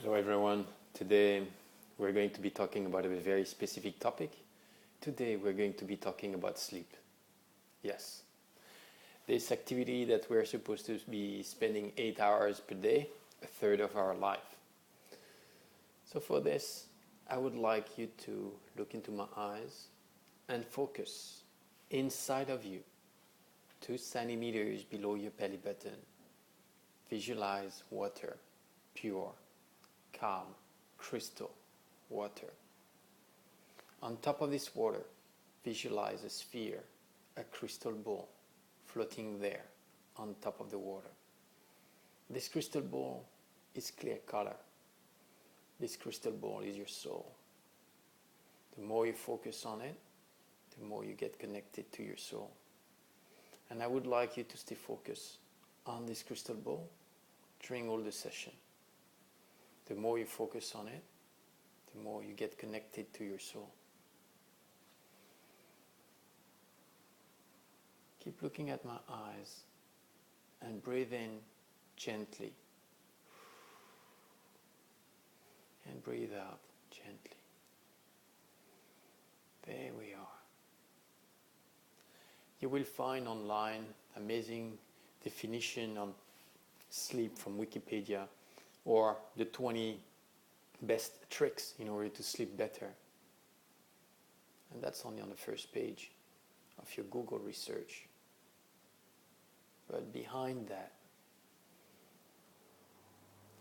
Hello everyone. Today we're going to be talking about a very specific topic. Today we're going to be talking about sleep. Yes, this activity that we're supposed to be spending 8 hours per day, a third of our life. So for this, I would like you to look into my eyes and focus inside of you, 2 centimeters below your belly button. Visualize water, pure, calm, crystal water. On top of this water, visualize a sphere, a crystal ball floating there on top of the water. This crystal ball is clear color. This crystal ball is your soul. The more you focus on it, the more you get connected to your soul. And I would like you to stay focused on this crystal ball during all the session. The more you focus on it, the more you get connected to your soul. Keep looking at my eyes and breathe in gently. And breathe out gently. There we are. You will find online amazing definition on sleep from Wikipedia, or the 20 best tricks in order to sleep better. And that's only on the first page of your Google research. But behind that,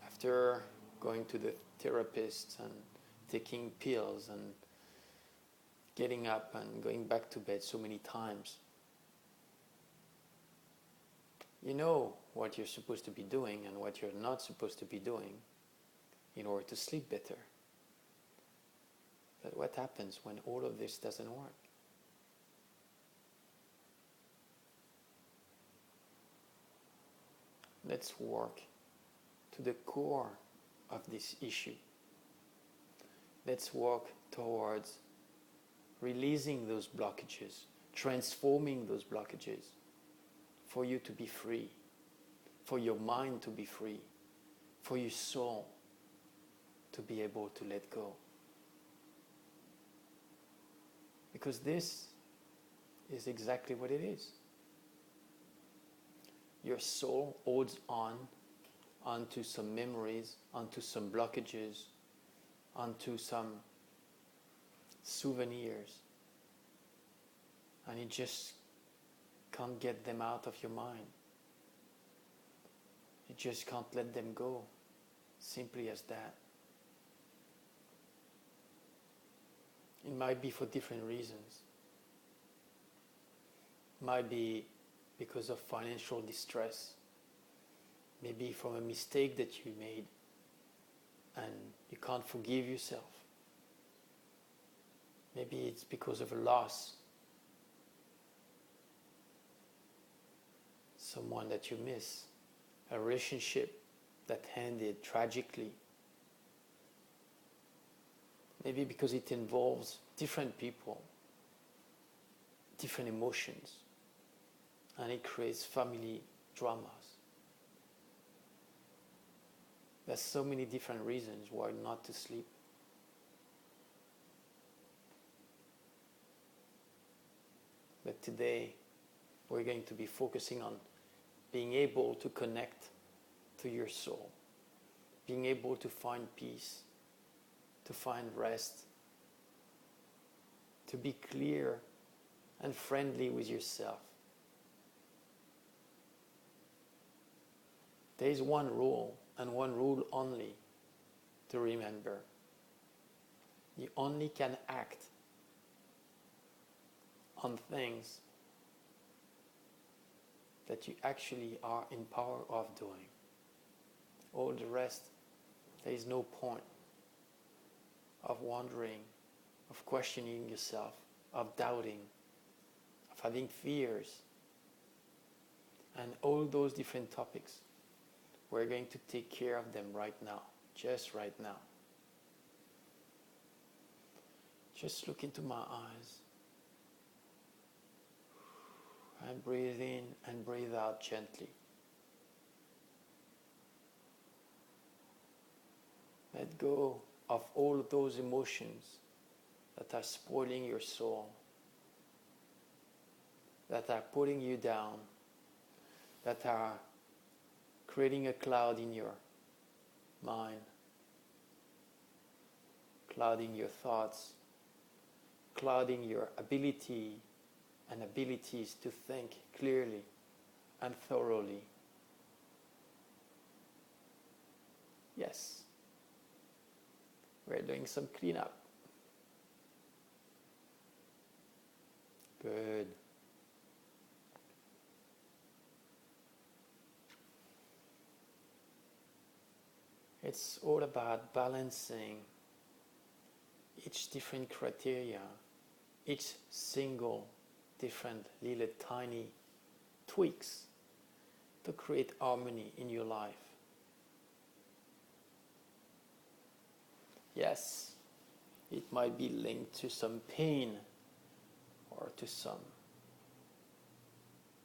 after going to the therapist and taking pills and getting up and going back to bed so many times, you know what you're supposed to be doing and what you're not supposed to be doing in order to sleep better. But what happens when all of this doesn't work? Let's work to the core of this issue. Let's work towards releasing those blockages, transforming those blockages, for you to be free, for your mind to be free, for your soul to be able to let go. Because this is exactly what it is. Your soul holds onto some memories, onto some blockages, onto some souvenirs, and it just can't get them out of your mind. You just can't let them go. Simply as that. It might be for different reasons. It might be because of financial distress. Maybe from a mistake that you made and you can't forgive yourself. Maybe it's because of a loss. Someone that you miss, a relationship that ended tragically. Maybe because it involves different people, different emotions, and it creates family dramas. There's so many different reasons why not to sleep. But today, we're going to be focusing on being able to connect to your soul, being able to find peace, to find rest, to be clear and friendly with yourself. There is one rule, and one rule only, to remember. You only can act on things that you actually are in power of doing. All the rest, there is no point of wondering, of questioning yourself, of doubting, of having fears, and all those different topics. We're going to take care of them right now, just right now. Just look into my eyes and breathe in and breathe out gently. Let go of all of those emotions that are spoiling your soul, that are putting you down, that are creating a cloud in your mind, clouding your thoughts, clouding your ability and abilities to think clearly and thoroughly. Yes, we're doing some cleanup. Good. It's all about balancing each different criteria, each single different little tiny tweaks to create harmony in your life. Yes, it might be linked to some pain or to some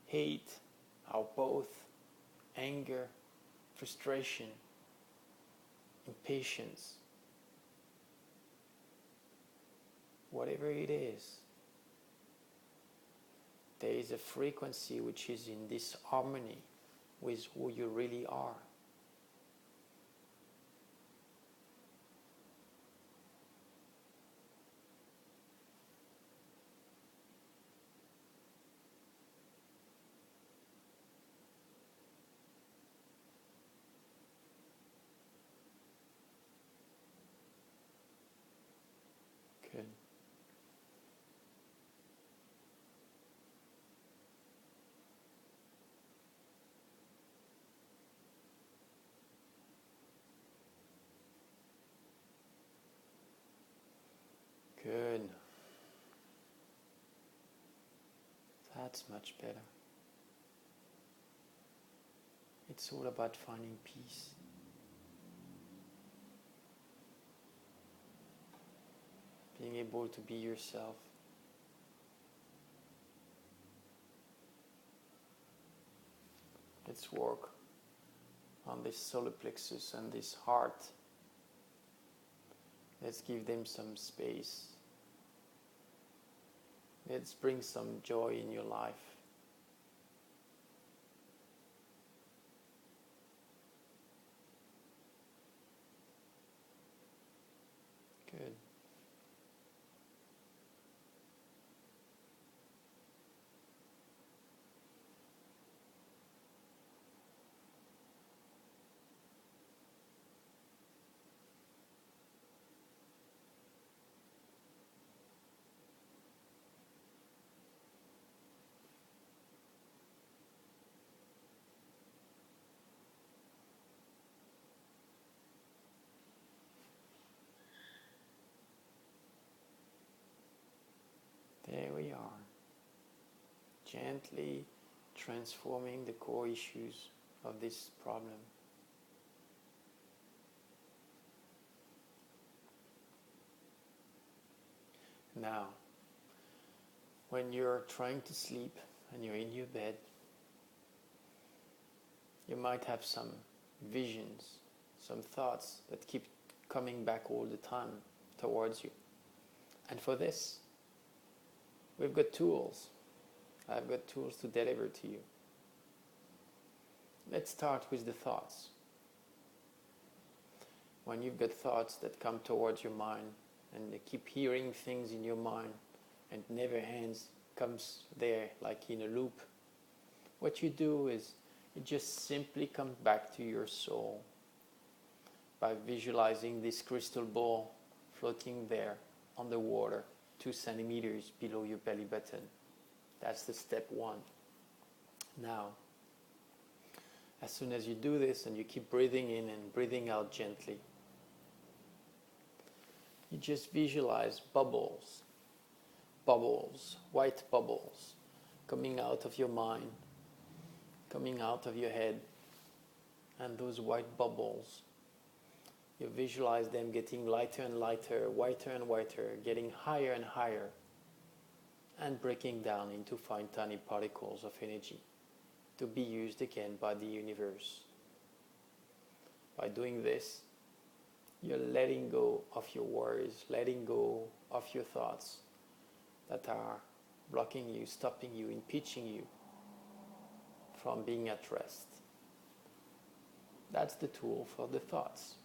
hate or both, anger, frustration, impatience. Whatever it is, there is a frequency which is in this harmony with who you really are. Good. Good. That's much better. It's all about finding peace. Being able to be yourself. Let's work on this solar plexus and this heart. Let's give them some space. Let's bring some joy in your life. Good. There we are, gently transforming the core issues of this problem. Now, when you're trying to sleep and you're in your bed, you might have some visions, some thoughts that keep coming back all the time towards you. And for this, we've got tools. I've got tools to deliver to you. Let's start with the thoughts. When you've got thoughts that come towards your mind and they keep hearing things in your mind and never ends, comes there like in a loop, what you do is you just simply come back to your soul by visualizing this crystal ball floating there on the water 2 centimeters below your belly button. That's the step one. Now, as soon as you do this and you keep breathing in and breathing out gently, you just visualize bubbles, white bubbles, coming out of your mind, coming out of your head. And those white bubbles, you visualize them getting lighter and lighter, whiter and whiter, getting higher and higher, and breaking down into fine tiny particles of energy to be used again by the universe. By doing this, You're letting go of your worries, letting go of your thoughts that are blocking you, stopping you, impeding you from being at rest. That's the tool for the thoughts.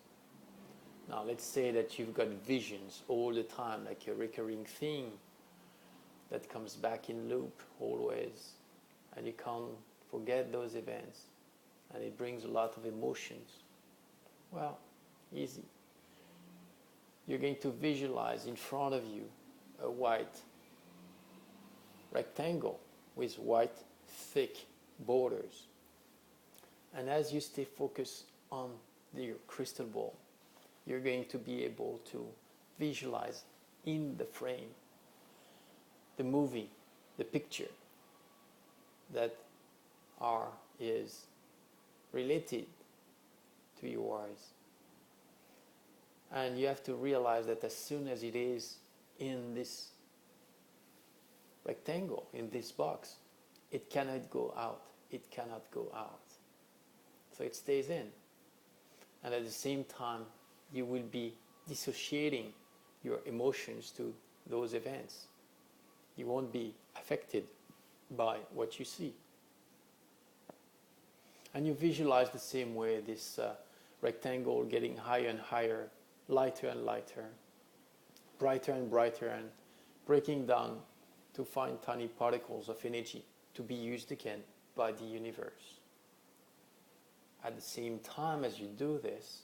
Now let's say that you've got visions all the time, like a recurring thing that comes back in loop always, and you can't forget those events, and it brings a lot of emotions. Well, easy. You're going to visualize in front of you a white rectangle with white thick borders. And as you stay focused on your crystal ball, you're going to be able to visualize in the frame the movie, the picture that is related to yours. And you have to realize that as soon as it is in this rectangle, in this box, it cannot go out. It cannot go out. So it stays in. And at the same time, you will be dissociating your emotions to those events. You won't be affected by what you see. And you visualize the same way this rectangle getting higher and higher, lighter and lighter, brighter and brighter, and breaking down to find tiny particles of energy to be used again by the universe. At the same time as you do this,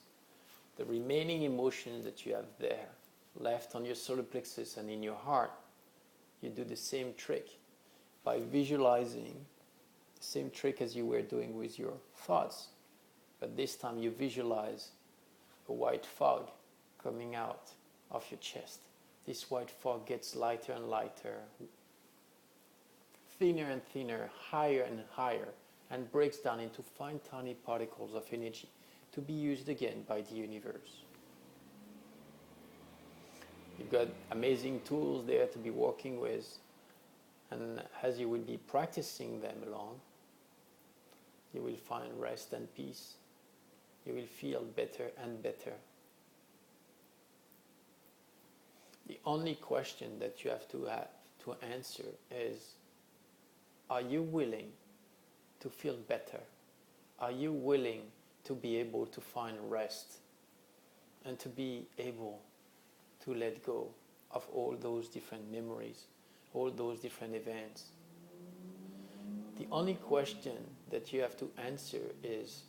the remaining emotions that you have there, left on your solar plexus and in your heart, you do the same trick by visualizing the same trick as you were doing with your thoughts. But this time you visualize a white fog coming out of your chest. This white fog gets lighter and lighter, thinner and thinner, higher and higher, and breaks down into fine tiny particles of energy to be used again by the universe. You've got amazing tools there to be working with, and as you will be practicing them along, you will find rest and peace. You will feel better and better. The only question that you have to answer is, are you willing to feel better? Are you willing to be able to find rest and to be able to let go of all those different memories, all those different events? The only question that you have to answer is,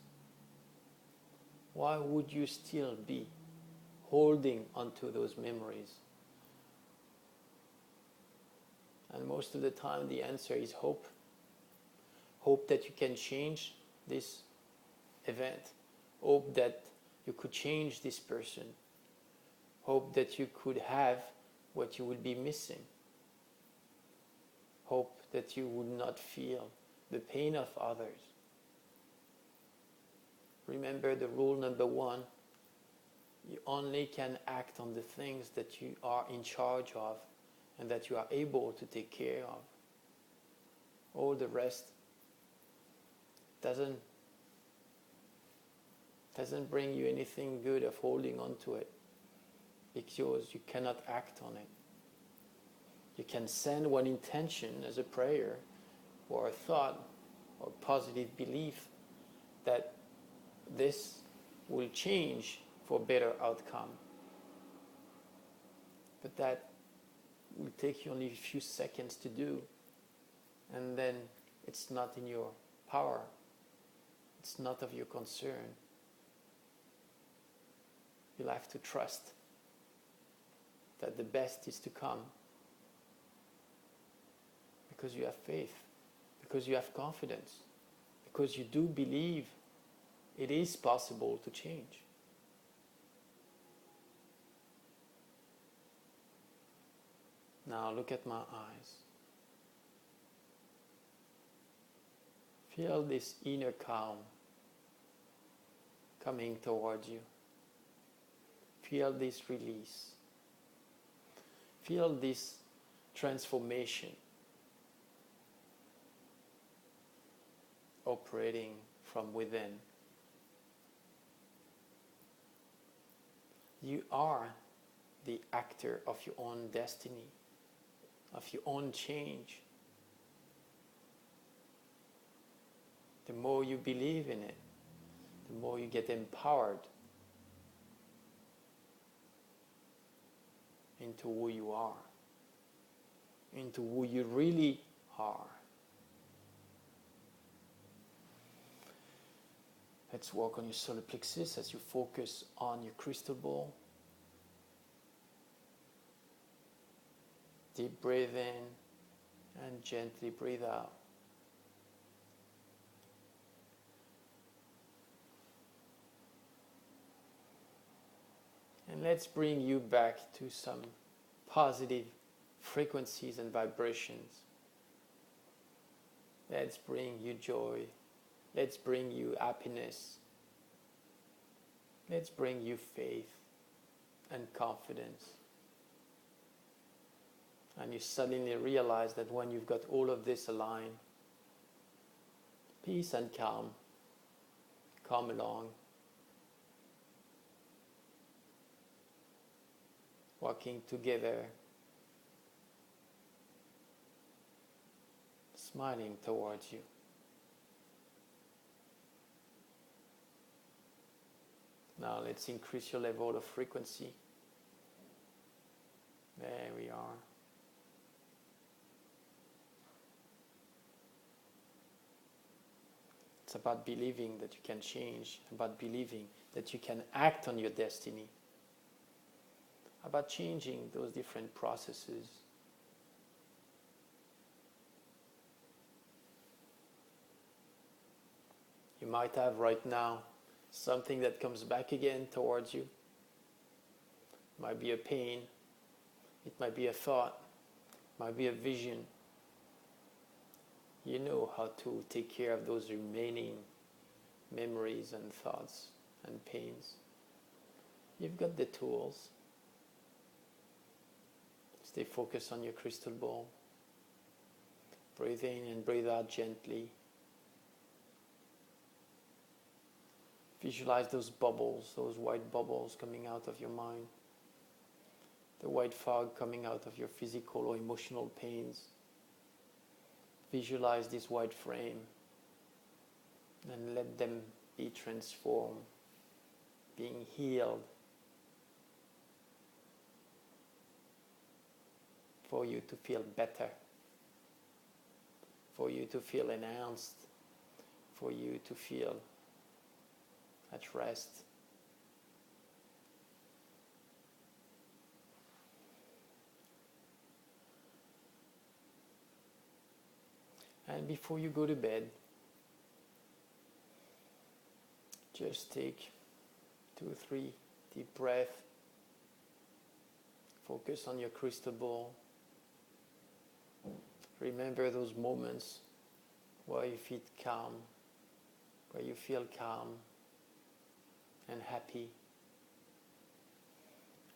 why would you still be holding onto those memories? And most of the time the answer is hope. Hope that you can change this event. Hope that you could change this person. Hope that you could have what you would be missing. Hope that you would not feel the pain of others. Remember the rule number 1, you only can act on the things that you are in charge of and that you are able to take care of. All the rest doesn't bring you anything good of holding on to it, because you cannot act on it. You can send one intention as a prayer or a thought or positive belief that this will change for better outcome. But that will take you only a few seconds to do, and then it's not in your power. It's not of your concern. You'll have to trust that the best is to come, because you have faith, because you have confidence, because you do believe it is possible to change. Now look at my eyes. Feel this inner calm coming towards you. Feel this release. Feel this transformation operating from within. You are the actor of your own destiny, of your own change. The more you believe in it, the more you get empowered into who you are, into who you really are. Let's work on your solar plexus as you focus on your crystal ball. Deep breathe in and gently breathe out. And let's bring you back to some positive frequencies and vibrations. Let's bring you joy. Let's bring you happiness. Let's bring you faith and confidence. And you suddenly realize that when you've got all of this aligned, peace and calm come along. Walking together, smiling towards you. Now let's increase your level of frequency. There we are. It's about believing that you can change, about believing that you can act on your destiny, about changing those different processes. You might have right now something that comes back again towards you. It might be a pain, it might be a thought, it might be a vision. You know how to take care of those remaining memories and thoughts and pains. You've got the tools. Stay focused on your crystal ball. Breathe in and breathe out gently. Visualize those bubbles, those white bubbles coming out of your mind. The white fog coming out of your physical or emotional pains. Visualize this white frame and let them be transformed, being healed, for you to feel better, for you to feel enhanced, for you to feel at rest. And before you go to bed, just take 2 or 3 deep breaths. Focus on your crystal ball. Remember those moments where you feel calm, and happy.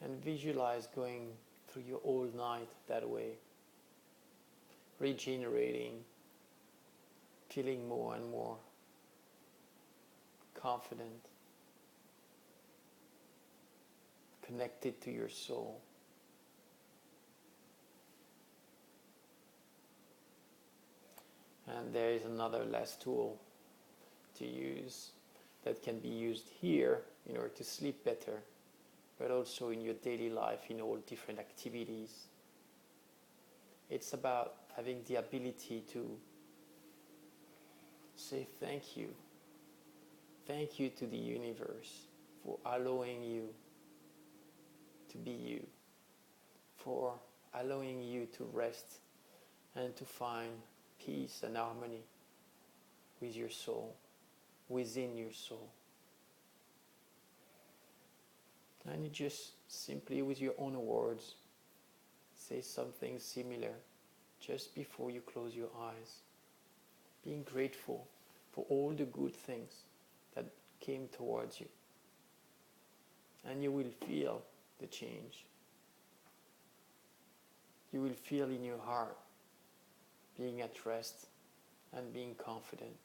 And visualize going through your whole night that way, regenerating, feeling more and more confident, connected to your soul. And there is another last tool to use that can be used here in order to sleep better, but also in your daily life, in all different activities. It's about having the ability to say thank you. Thank you to the universe for allowing you to be you, for allowing you to rest and to find peace and harmony with your soul, within your soul. And you just simply, with your own words, say something similar just before you close your eyes, being grateful for all the good things that came towards you. And you will feel the change. You will feel in your heart being at rest and being confident.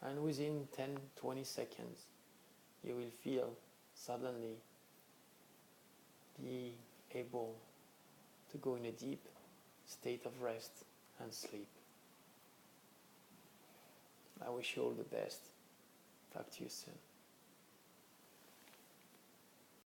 And within 10-20 seconds, you will feel suddenly able to go in a deep state of rest and sleep. I wish you all the best. Talk to you soon.